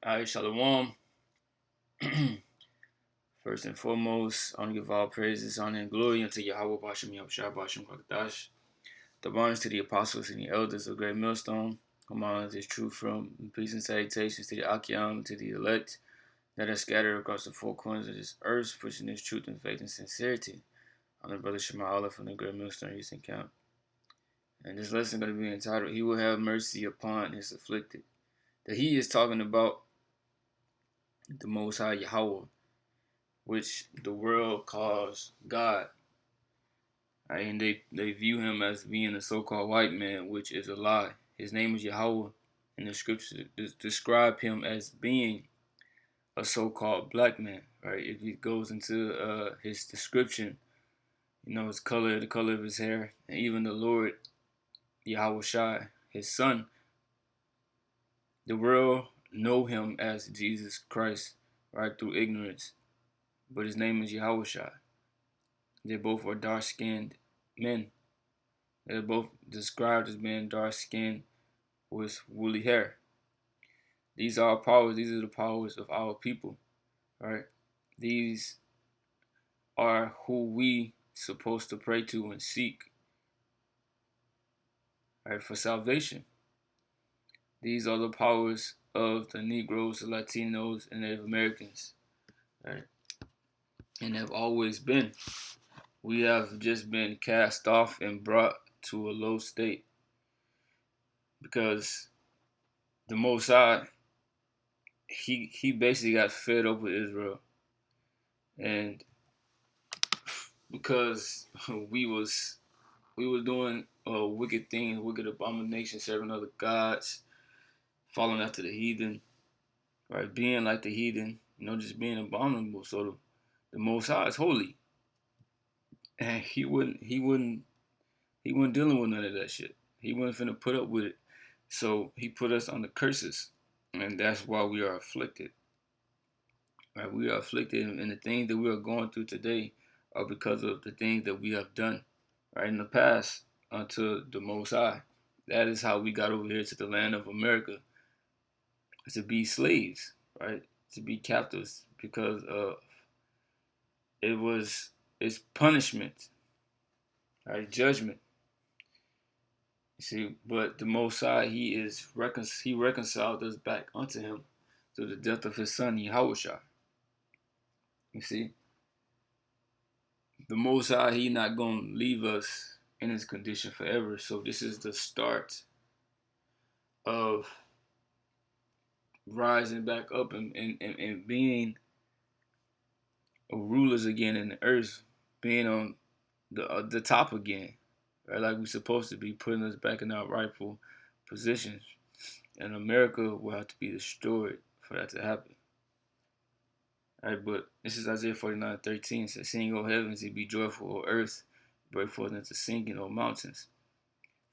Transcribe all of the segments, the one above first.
Alright, Shalom. First and foremost, I want to give all praises, honor, and glory unto Yahweh Bashem Yahushua Bashem Kakadash. The honors to the apostles and the elders of Great Millstone. Come on, this truth from peace and salutations to the Akim, to the elect that are scattered across the four corners of this earth, pushing this truth and faith and sincerity. I'm the brother Shema Allah from the Great Millstone Houston Camp. And this lesson is going to be entitled, He Will Have Mercy Upon His Afflicted. That He is talking about the Most High Yahweh, which the world calls God. Right? And they view him as being a so-called white man, which is a lie. His name is Yahweh, and the scriptures describe him as being a so-called black man. Right? If he goes into his description, his color, the color of his hair, and even the Lord Yahweh Shai, his son, the world know him as Jesus Christ, right, through ignorance. But his name is Yahweh Shai. They both are dark-skinned men. They're both described as being dark-skinned with woolly hair. These are our powers. These are the powers of our people, right? These are who we supposed to pray to and seek, right, for salvation. These are the powers of the Negroes, the Latinos, and Native Americans, right? And have always been. We have just been cast off and brought to a low state because the Most High, he basically got fed up with Israel, and because we was doing wicked things, wicked abominations, serving other gods, following after the heathen, right, being like the heathen, just being abominable. So the Most High is holy, and he wasn't dealing with none of that shit. He wasn't finna put up with it. So he put us under curses, and that's why we are afflicted. Right? We are afflicted, and the things that we are going through today are because of the things that we have done, right, in the past unto the Most High. That is how we got over here to the land of America, to be slaves, right, to be captives, because it's punishment, right, judgment. You see, but the Most High, he reconciled us back unto him through the death of his son, Yahushua. You see, the Most High, he not going to leave us in his condition forever. So this is the start of rising back up and being rulers again in the earth, being on the top again, right? Like we're supposed to be, putting us back in our rightful positions. And America will have to be destroyed for that to happen. All right, but this is Isaiah 49:13. It says, Sing, O heavens, and be joyful, O earth, break forth into singing, O mountains.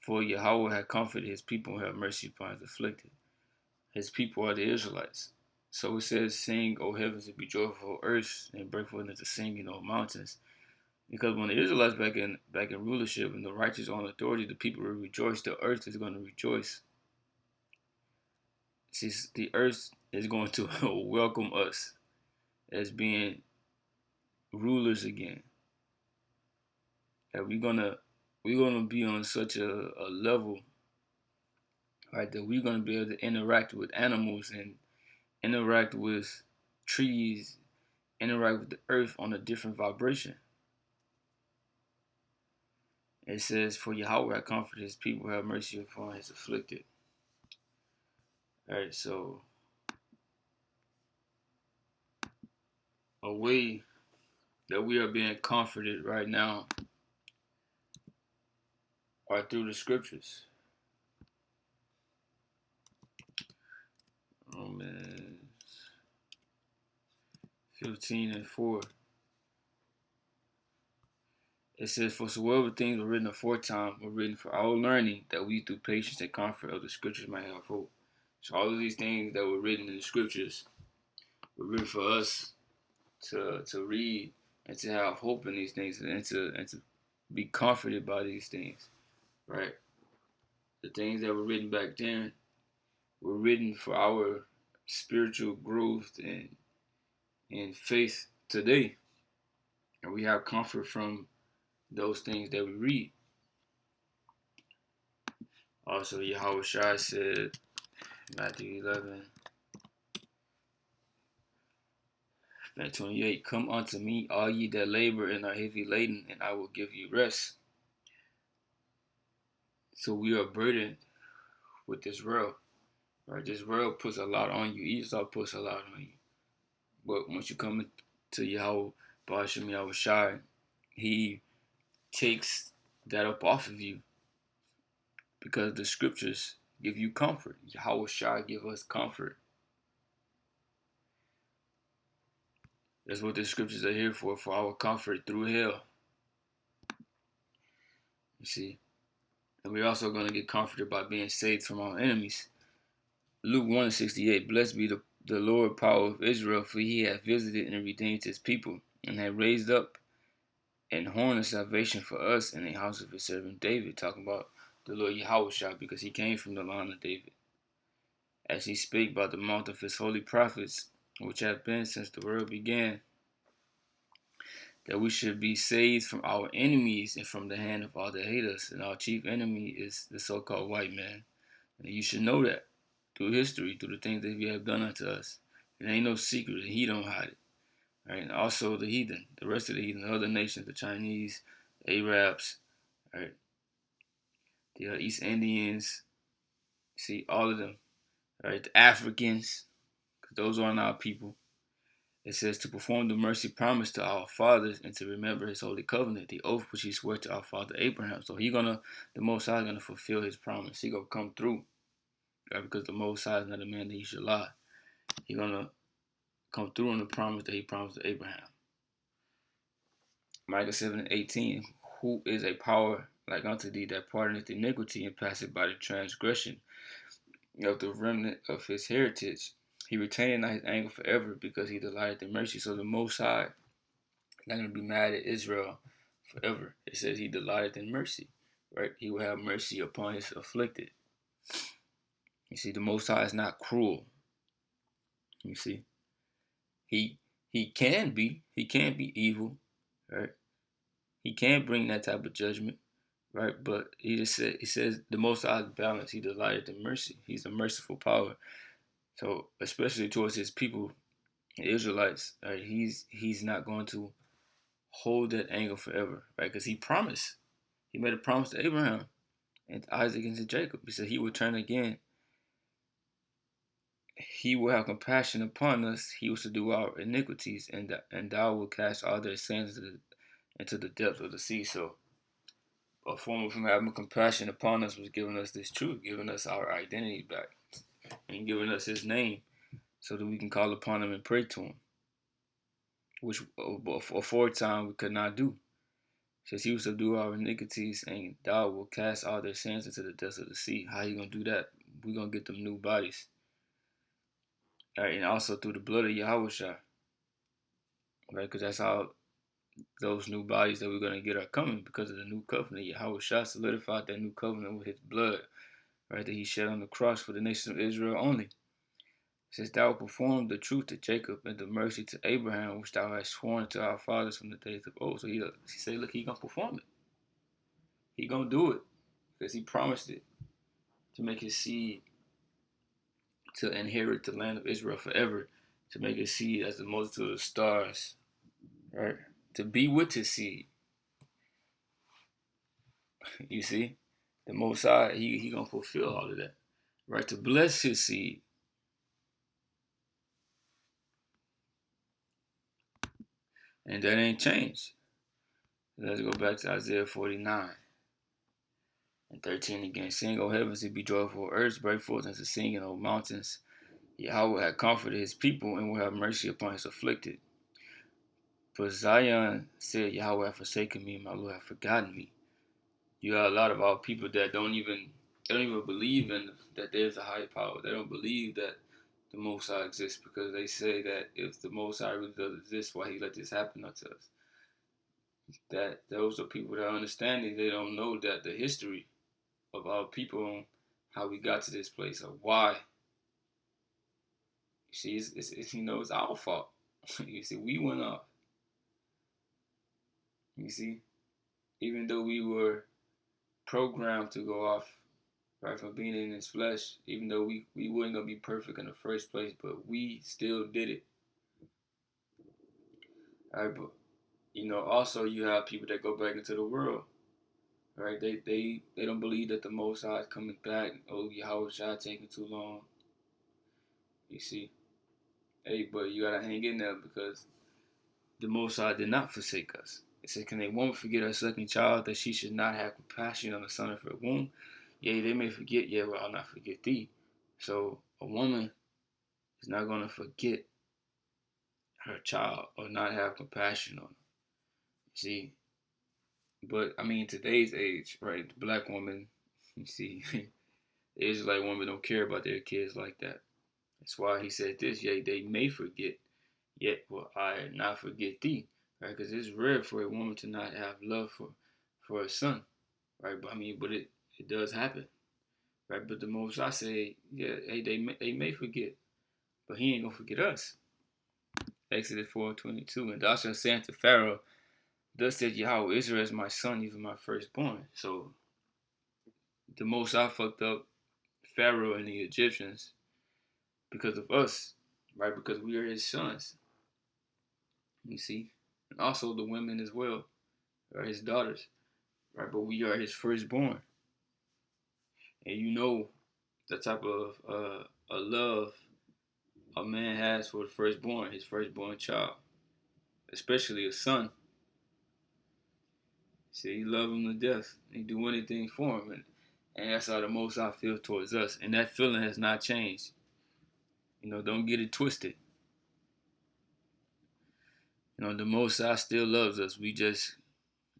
For Yahweh had comforted his people and have mercy upon his afflicted. His people are the Israelites. So it says, Sing, O heavens, and be joyful, O earth, and break forth into singing, O mountains. Because when the Israelites back in rulership and the righteous on authority, the people will rejoice. The earth is going to rejoice. See, the earth is going to welcome us as being rulers again. That we're gonna be on such a level, right, that we're gonna be able to interact with animals and interact with trees, interact with the earth on a different vibration. It says, For Yahweh hath comforted his people, have mercy upon his afflicted. Alright, so a way that we are being comforted right now are through the scriptures. Romans 15:4. It says, For soever things were written aforetime were written for our learning, that we through patience and comfort of the scriptures might have hope. So all of these things that were written in the scriptures were written for us to read and to have hope in these things, and to be comforted by these things, right? The things that were written back then were written for our spiritual growth and faith today. And we have comfort from those things that we read. Also, Yahweh Shai said, Matthew 11 and 28, "Come unto me, all ye that labor and are heavy laden, and I will give you rest." So we are burdened with this world, right? This world puts a lot on you. Esau puts a lot on you. But once you come to Yahweh, Ba'ashem Yahweh Shai, he takes that up off of you because the scriptures give you comfort. Yahweh Shai give us comfort. That's what the scriptures are here for our comfort through hell. You see? And we're also going to get comforted by being saved from our enemies. Luke 1:68, "Blessed be the Lord power of Israel, for he hath visited and redeemed his people, and hath raised up an horn of salvation for us in the house of his servant David," talking about the Lord Yahushua, because he came from the line of David. "As he spake by the mouth of his holy prophets, which have been since the world began, that we should be saved from our enemies and from the hand of all that hate us." And our chief enemy is the so-called white man. And you should know that through history, through the things that he have done unto us. It ain't no secret, and he don't hide it. Right? And also the heathen, the rest of the heathen, the other nations, the Chinese, the Arabs, right? The East Indians, see, all of them, right? The Africans, because those aren't our people. It says to perform the mercy promised to our fathers and to remember his holy covenant, the oath which he swore to our father Abraham. So the Most High is gonna fulfill his promise. He gonna come through, right? Because the Most High is not a man that he should lie. He gonna come through on the promise that he promised to Abraham. Micah 7:18, "Who is a power like unto thee that pardoneth iniquity and passeth by the transgression of the remnant of his heritage? He retained not his anger forever because he delighted in mercy." So the Most High is not going to be mad at Israel forever. It says he delighted in mercy, right? He will have mercy upon his afflicted. You see, the Most High is not cruel. You see, he can be evil, right? He can bring that type of judgment, right? But he says the Most High is balanced. He delighted in mercy. He's a merciful power. So especially towards his people, the Israelites, right? He's not going to hold that anger forever, right? Because he promised. He made a promise to Abraham and to Isaac and to Jacob. He said he will turn again. He will have compassion upon us. He will subdue our iniquities, and thou will cast all their sins into the depths of the sea. So a form of him having compassion upon us was giving us this truth, giving us our identity back, and giving us his name so that we can call upon him and pray to him, which aforetime we could not do. It says he will subdue our iniquities, and thou will cast all their sins into the depths of the sea. How you gonna do that? We're gonna get them new bodies. All right, and also through the blood of Yahushua, right? Because that's how those new bodies that we're gonna get are coming, because of the new covenant. Yahushua solidified that new covenant with his blood, right? That he shed on the cross for the nation of Israel only. It says, "Thou wilt perform the truth to Jacob and the mercy to Abraham, which thou hast sworn to our fathers from the days of old." So he said, look, he gonna perform it. He gonna do it because he promised it, to make his seed to inherit the land of Israel forever, to make his seed as the multitude of stars, right? To be with his seed. You see, the Most High, he gonna fulfill all of that, right? To bless his seed. And that ain't changed. Let's go back to Isaiah 49 and 13 again. "Sing, O heavens, and be joyful, earth, break forth into singing, O mountains. Yahweh hath comforted his people and will have mercy upon his afflicted. For Zion said, Yahweh hath forsaken me, and my Lord hath forgotten me." You got a lot of our people that don't even believe in that there's a higher power. They don't believe that the Most High exists, because they say that if the Most High really does exist, why he let this happen unto us? That those are people that are understanding. They don't know that the history of our people, how we got to this place, or why see, it's our fault. You see, we went off. You see, even though we were programmed to go off, right, from being in His flesh, even though we weren't gonna be perfect in the first place, but we still did it. All right, but also you have people that go back into the world, right? They don't believe that the Most High is coming back. Oh, Yahweh Shai taking too long. You see, hey, but you gotta hang in there because the Most High did not forsake us. It said, "Can a woman forget her sucking child that she should not have compassion on the son of her womb? Yea, they may forget, yet will I not forget thee." So a woman is not gonna forget her child or not have compassion on her. See, but I mean, today's age, right? The black woman, you see, the Israelite women don't care about their kids like that. That's why he said this, yea, they may forget, yet will I not forget thee, right? Because it's rare for a woman to not have love for a son, right? But I mean, but it does happen, right? But the most I say, yeah, hey, they may forget, but he ain't gonna forget us. Exodus 4:22, and thou shalt say unto Pharaoh, thus said Yahweh, Israel is my son, even my firstborn. So the most I fucked up Pharaoh and the Egyptians because of us, right? Because we are his sons, you see, and also the women as well are his daughters, right? But we are his firstborn, and the type of a love a man has for the firstborn, his firstborn child, especially a son. See, he love him to death. He do anything for him, and that's how the Most High feel towards us, and that feeling has not changed. Don't get it twisted. The Most High still loves us. We just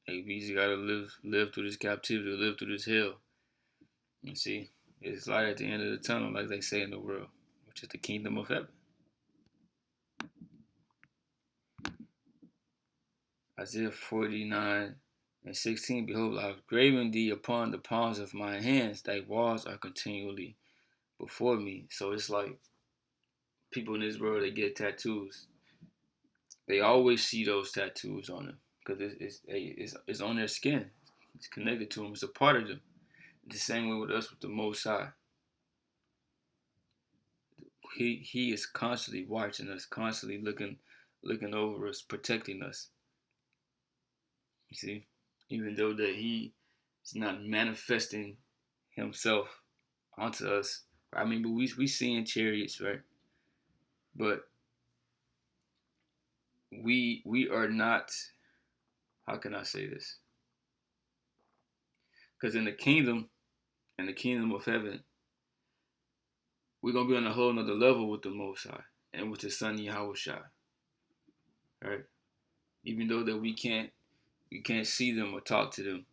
gotta live through this captivity, live through this hell. You see, it's light at the end of the tunnel, like they say in the world, which is the kingdom of heaven. Isaiah 49:16. Behold, I have graven thee upon the palms of my hands. Thy walls are continually before me. So it's like people in this world, they get tattoos. They always see those tattoos on them because it's on their skin. It's connected to them. It's a part of them. The same way with us, with the Most High. He is constantly watching us, constantly looking over us, protecting us. You see, even though that he is not manifesting himself onto us. I mean, but we seeing chariots, right? But we are not. How can I say this? Because in the kingdom of heaven, we're gonna be on a whole nother level with the Most High and with His Son Yahweh Shai, right? Even though that we can't see them or talk to them,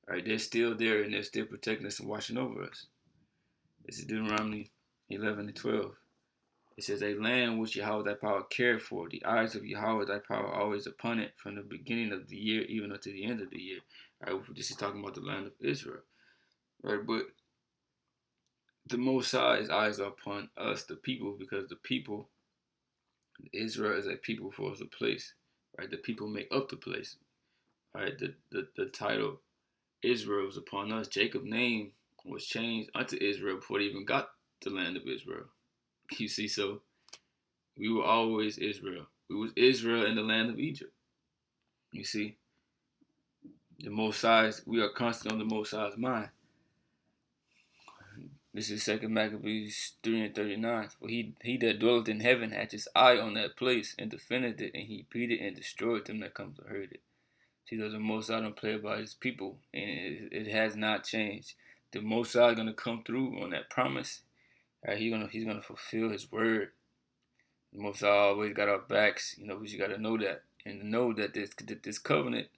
right? They're still there and they're still protecting us and watching over us. This is Deuteronomy 11:12. It says, "A land which Yahweh thy power cared for, the eyes of Yahweh thy power are always upon it, from the beginning of the year even unto the end of the year." Right? This is talking about the land of Israel, right? But the Most High's eyes are upon us, the people, because the people, Israel is a people for us a place, right? The people make up the place, right? The title Israel was upon us. Jacob's name was changed unto Israel before they even got the land of Israel. You see, so we were always Israel. We was Israel in the land of Egypt. You see, the Most High, we are constant on the Most High's mind. This is Second Maccabees 3:39. For he that dwelleth in heaven hath his eye on that place and defended it, and he beat it and destroyed them that come to hurt it. See, the Most High don't play about his people, and it has not changed. The Most High is gonna come through on that promise. Right? He's gonna fulfill his word. The Most High always got our backs. We just gotta know that, and know that this covenant,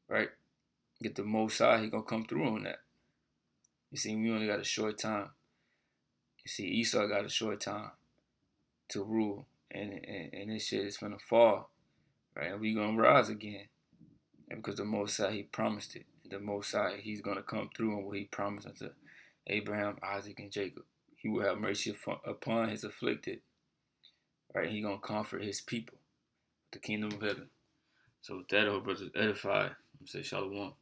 right? Get the Most High, he gonna come through on that. You see, we only got a short time. You see, Esau got a short time to rule, and this shit is gonna fall, right? And we gonna rise again, and because the Most High, he promised it. The Most High, he's gonna come through on what he promised unto Abraham, Isaac, and Jacob. He will have mercy upon his afflicted. right? He gonna comfort his people, the kingdom of heaven. So with that, I hope brothers edified. I'm say shalom.